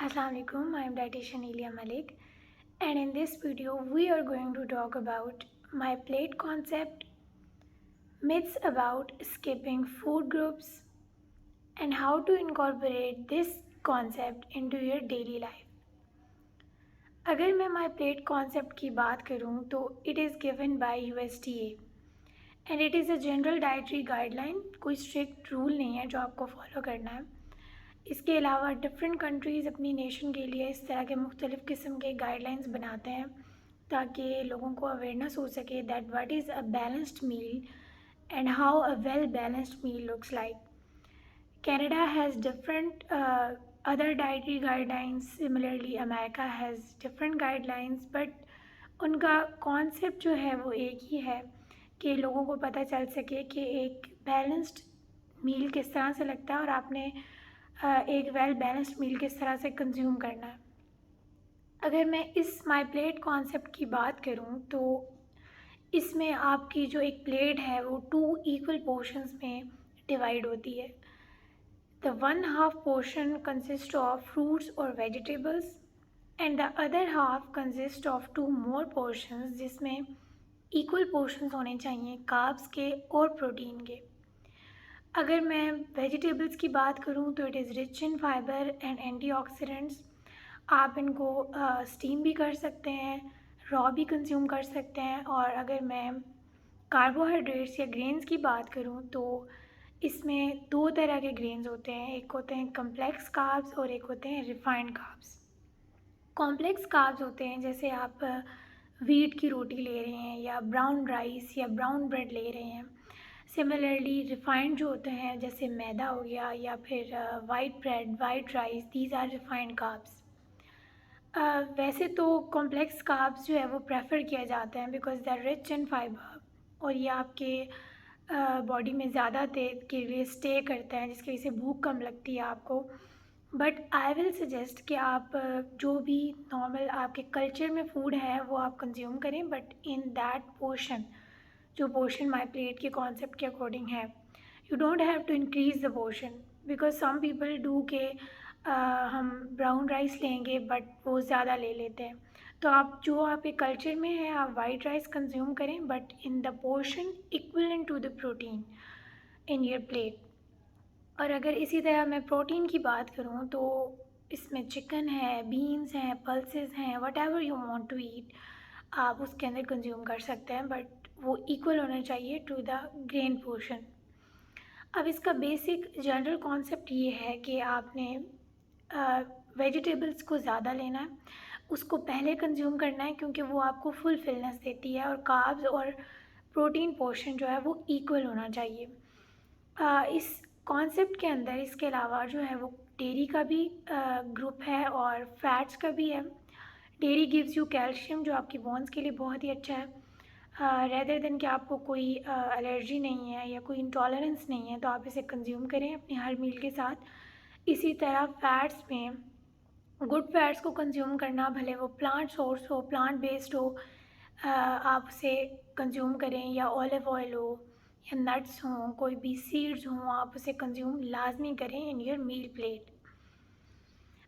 Assalamualaikum, I am dietitian Ilya Malik, and in this video we are going to talk about my plate concept, myths about skipping food groups, and how to incorporate this concept into your daily life. अगर मैं my plate concept की बात करूँ तो it is given by USDA and it is a general dietary guideline, कोई strict rule नहीं है जो आपको follow करना है। इसके अलावा डिफरेंट कंट्रीज़ अपनी नेशन के लिए इस तरह के मुख्तलिफ़ किस्म के गाइडलाइंस बनाते हैं ताकि लोगों को अवेयरनेस हो सके that what is a balanced meal and how a well balanced meal looks like. Canada has different other dietary guidelines. Similarly, America has different guidelines, but उनका कॉन्सेप्ट जो है वो एक ही है कि लोगों को पता चल सके कि एक बैलेंस्ड मील किस तरह से लगता है और आपने एक वेल बैलेंस्ड मील किस तरह से कंज्यूम करना है। अगर मैं इस माई प्लेट कॉन्सेप्ट की बात करूँ तो इसमें आपकी जो एक प्लेट है वो 2 इक्वल पोर्शंस में डिवाइड होती है। The one half portion consists of fruits or vegetables and the other half consists of 2 more portions जिसमें equal portions होने चाहिए कार्ब्स के और प्रोटीन के। अगर मैं वेजिटेबल्स की बात करूं तो it is rich in fibre and antioxidants. आप इनको स्टीम भी कर सकते हैं, रॉ भी कंज्यूम कर सकते हैं। और अगर मैं कार्बोहाइड्रेट्स या ग्रेन्स की बात करूं तो इसमें 2 तरह के ग्रेन्स होते हैं, एक होते हैं कम्प्लेक्स कार्ब्स और एक होते हैं रिफाइंड कार्ब्स। कॉम्प्लेक्स कार्ब्स होते हैं जैसे आप वीट की रोटी ले रहे हैं या ब्राउन राइस या ब्राउन ब्रेड ले रहे हैं। सिमिलरली रिफाइंड जो होते हैं जैसे मैदा हो गया या फिर white bread, white rice, these are refined carbs. वैसे तो कॉम्प्लेक्स कार्ब्स जो है वो प्रेफर किया जाता है because they are rich in fibre और ये आपके बॉडी में ज़्यादा देर के लिए स्टे करते हैं जिसकी वजह से भूख कम लगती है आपको। बट आई विल सजेस्ट कि आप जो भी नॉर्मल आपके कल्चर में फूड है वो आप कंज्यूम करें, बट इन दैट पोर्शन, जो पोर्शन माई प्लेट के कॉन्सेप्ट के अकॉर्डिंग है। You don't have to increase the portion because some people do के हम ब्राउन राइस लेंगे बट वो ज़्यादा ले लेते हैं। तो आप जो आपके कल्चर में है आप वाइट राइस कंज्यूम करें but in the portion equivalent to the protein in your plate. और अगर इसी तरह मैं प्रोटीन की बात करूँ तो इसमें चिकन है, बीन्स हैं, पल्सेस हैं, whatever you want to eat आप उसके अंदर कंज्यूम कर सकते हैं, बट वो इक्वल होना चाहिए टू द ग्रेन पोर्शन। अब इसका बेसिक जनरल कॉन्सेप्ट ये है कि आपने वेजिटेबल्स को ज़्यादा लेना है, उसको पहले कंज्यूम करना है क्योंकि वो आपको फुलफिलनेस देती है। और कार्ब्स और प्रोटीन पोर्शन जो है वो इक्वल होना चाहिए। इस कॉन्सेप्ट के अंदर इसके अलावा जो है वो डेयरी का भी ग्रुप है और फैट्स का भी है। डेयरी गिव्स यू कैल्शियम जो आपकी बोन्स के लिए बहुत ही अच्छा है। रेदर देन कि आपको कोई एलर्जी नहीं है या कोई इंटॉलरेंस नहीं है तो आप इसे कंज्यूम करें अपनी हर मील के साथ। इसी तरह फ़ैट्स में गुड फैट्स को कंज्यूम करना, भले वो प्लांट सोर्स हो, प्लांट बेस्ड हो, आप उसे कंज्यूम करें, या ऑलिव ऑयल हो या नट्स हों, कोई भी सीड्स हों, आप उसे कंज्यूम लाजमी करें इन योर मील प्लेट।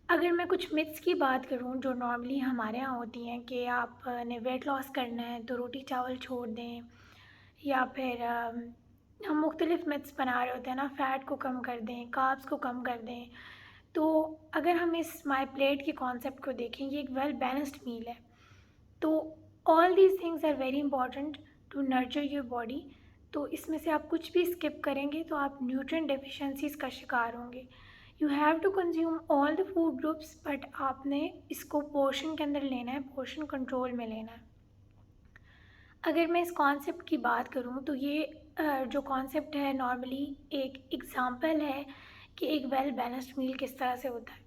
अगर मैं कुछ मिथ्स की बात करूं जो नॉर्मली हमारे यहाँ होती हैं कि आपने वेट लॉस करना है तो रोटी चावल छोड़ दें, या फिर हम मुख्तलिफ़ मिथ्स बना रहे होते हैं ना, फ़ैट को कम कर दें, कार्ब्स को कम कर दें। तो अगर हम इस माई प्लेट के कॉन्सेप्ट को देखें, ये एक वेल बैलेंस्ड मील है। तो all these things are very important to nurture your body. तो इसमें से आप कुछ भी स्किप करेंगे तो आप न्यूट्रिएंट डेफिशिएंसीज का शिकार होंगे। You have to consume all the food groups but आपने इसको पोर्शन के अंदर लेना है, पोर्शन कंट्रोल में लेना है। अगर मैं इस कॉन्सेप्ट की बात करूं तो ये जो कॉन्सेप्ट है नॉर्मली एक एग्ज़ाम्पल है कि एक वेल बैलेंस्ड मील किस तरह से होता है।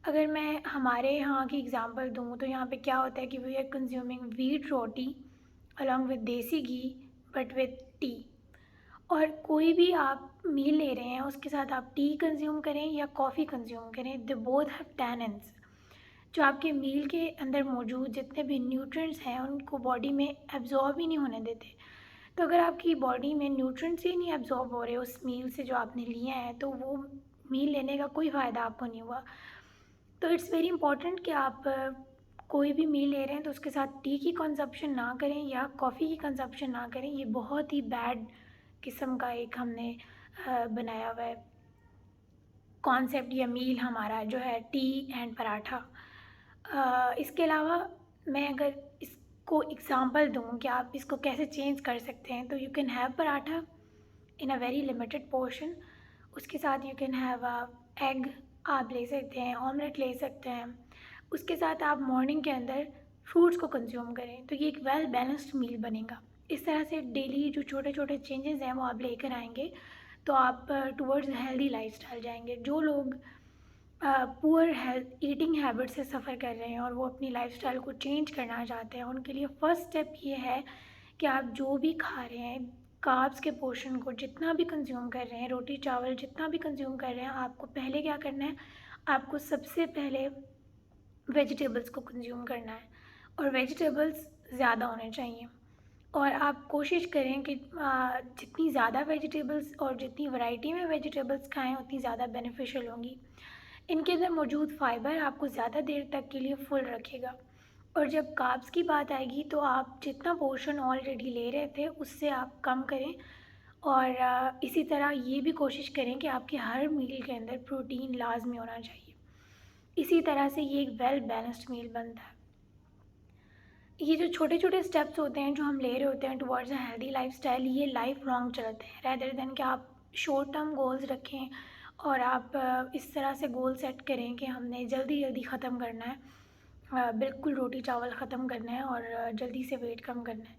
अगर मैं हमारे यहाँ की एग्ज़ाम्पल दूँ तो यहाँ पे क्या होता है कि we are consuming wheat roti along with desi ghee but with T. और कोई भी आप मील ले रहे हैं उसके साथ आप टी कंज्यूम करें या कॉफ़ी कंज्यूम करें, दे बोथ हैव टैनिन्स जो आपके मील के अंदर मौजूद जितने भी न्यूट्रिएंट्स हैं उनको बॉडी में एब्जॉर्ब ही नहीं होने देते। तो अगर आपकी बॉडी में न्यूट्रिएंट्स ही नहीं एब्जॉर्ब हो रहे उस मील से जो आपने लिया है तो वो मील लेने का कोई फ़ायदा आपको नहीं हुआ। तो इट्स वेरी इंपॉर्टेंट कि आप कोई भी मील ले रहे हैं तो उसके साथ टी की कंजप्शन ना करें या कॉफ़ी की कंजप्शन ना करें। ये बहुत ही बैड किस्म का एक हमने बनाया हुआ है कॉन्सेप्ट या मील हमारा, जो है टी एंड पराठा। इसके अलावा मैं अगर इसको एग्ज़ाम्पल दूँ कि आप इसको कैसे चेंज कर सकते हैं, तो you can have paratha in a very limited portion. उसके साथ यू कैन हैव एग आप ले सकते हैं, ऑमलेट ले सकते हैं। उसके साथ आप मॉर्निंग के अंदर फ्रूट्स को कंज्यूम करें, तो ये एक वेल बैलेंस्ड मील बनेगा। इस तरह से डेली जो छोटे छोटे चेंजेस हैं वो आप लेकर आएंगे तो आप टुवर्ड्स हेल्दी लाइफस्टाइल जाएंगे। जो लोग पुअर हेल्थ ईटिंग हैबिट से सफ़र कर रहे हैं और वो अपनी लाइफस्टाइल को चेंज करना चाहते हैं, उनके लिए फ़र्स्ट स्टेप ये है कि आप जो भी खा रहे हैं, कार्ब्स के पोर्शन को जितना भी कंज्यूम कर रहे हैं, रोटी चावल जितना भी कंज्यूम कर रहे हैं, आपको पहले क्या करना है, आपको सबसे पहले वेजिटेबल्स को कंज्यूम करना है और वेजिटेबल्स ज़्यादा होने चाहिए। और आप कोशिश करें कि जितनी ज़्यादा वेजिटेबल्स और जितनी वैरायटी में वेजिटेबल्स खाएं उतनी ज़्यादा बेनिफिशियल होंगी। इनके अंदर मौजूद फ़ाइबर आपको ज़्यादा देर तक के लिए फुल रखेगा। और जब कार्ब्स की बात आएगी तो आप जितना पोर्शन ऑलरेडी ले रहे थे उससे आप कम करें। और इसी तरह ये भी कोशिश करें कि आपके हर मील के अंदर प्रोटीन लाजमी होना चाहिए। इसी तरह से ये एक वेल बैलेंस्ड मील बनता है। ये जो छोटे छोटे स्टेप्स होते हैं जो हम ले रहे होते हैं टुवर्ड्स अ हेल्दी लाइफस्टाइल, ये लाइफ लॉन्ग चलते हैं, रैदर देन कि आप शॉर्ट टर्म गोल्स रखें और आप इस तरह से गोल सेट करें कि हमने जल्दी जल्दी ख़त्म करना है, बिल्कुल रोटी चावल ख़त्म करना है और जल्दी से वेट कम करना है,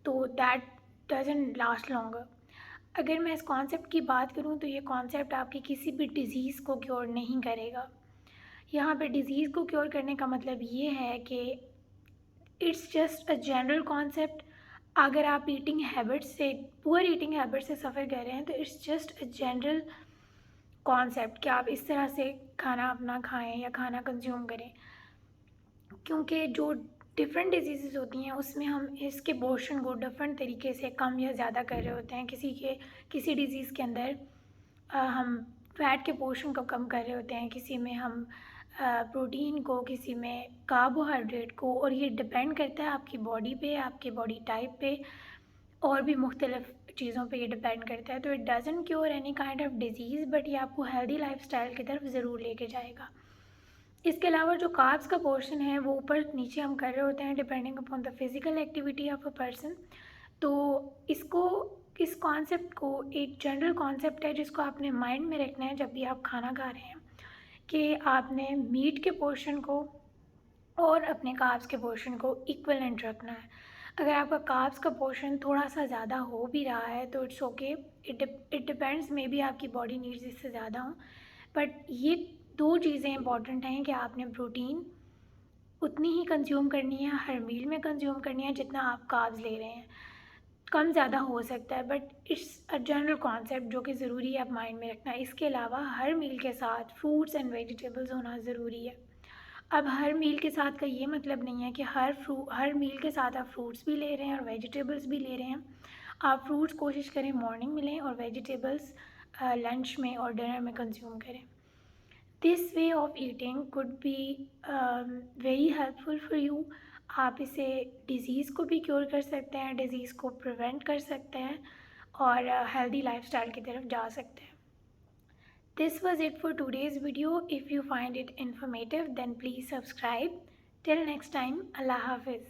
तो दैट डजंट लास्ट लॉन्गर। अगर मैं इस कॉन्सेप्ट की बात करूँ तो ये कॉन्सेप्ट आपकी किसी भी डिज़ीज़ को क्योर नहीं करेगा। यहाँ पे डिज़ीज़ को क्योर करने का मतलब ये है कि it's just a general concept. अगर आप ईटिंग हैबिट से, पुअर ईटिंग हैबिट से सफ़र कर रहे हैं, तो it's just a general concept कि आप इस तरह से खाना अपना खाएं या खाना कंज्यूम करें। क्योंकि जो डिफरेंट डिजीज़ होती हैं उसमें हम इसके पोर्शन को डिफरेंट तरीके से कम या ज़्यादा कर रहे होते हैं। किसी डिज़ीज़ के अंदर हम फैट के पोर्शन को कम कर रहे होते हैं, किसी में हम प्रोटीन को, किसी में कार्बोहाइड्रेट को, और ये डिपेंड करता है आपकी बॉडी पे, आपके बॉडी टाइप पे, और भी मुख्तलिफ चीज़ों पे ये डिपेंड करता है। तो it doesn't cure any kind of disease, but ये आपको हेल्दी लाइफस्टाइल की तरफ ज़रूर लेके जाएगा। इसके अलावा जो कार्ब्स का पोर्शन है वो ऊपर नीचे हम कर रहे होते हैं depending upon the physical activity of a person. तो इसको, इस कॉन्सेप्ट को एक जनरल कॉन्सेप्ट है जिसको आपने माइंड में रखना है जब भी आप खाना खा रहे हैं, कि आपने मीट के पोर्शन को और अपने कार्ब्स के पोर्शन को इक्वलेंट रखना है। अगर आपका कार्ब्स का पोर्शन थोड़ा सा ज़्यादा हो भी रहा है तो it's okay, it depends, may be आपकी बॉडी नीड्स इससे ज़्यादा हो। बट ये दो चीज़ें इंपॉर्टेंट हैं कि आपने प्रोटीन उतनी ही कंज्यूम करनी है, हर मील में कंज्यूम करनी है जितना आप कार्ब्स ले रहे हैं। कम ज़्यादा हो सकता है but it's a general concept जो कि ज़रूरी है आप माइंड में रखना। इसके अलावा हर मील के साथ फ्रूट्स एंड वेजिटेबल्स होना ज़रूरी है। अब हर मील के साथ का ये मतलब नहीं है कि हर मील के साथ आप फ्रूट्स भी ले रहे हैं और वेजिटेबल्स भी ले रहे हैं। आप फ्रूट्स कोशिश करें मॉर्निंग में लें और वेजिटेबल्स लंच में और डिनर में कंज्यूम करें। This way of eating could be very helpful for you. आप इसे डिज़ीज़ को भी क्योर कर सकते हैं, डिज़ीज़ को प्रिवेंट कर सकते हैं और हेल्दी लाइफस्टाइल की तरफ जा सकते हैं। This was it for today's video. If you find it informative, then please subscribe. Till next time, Allah Hafiz.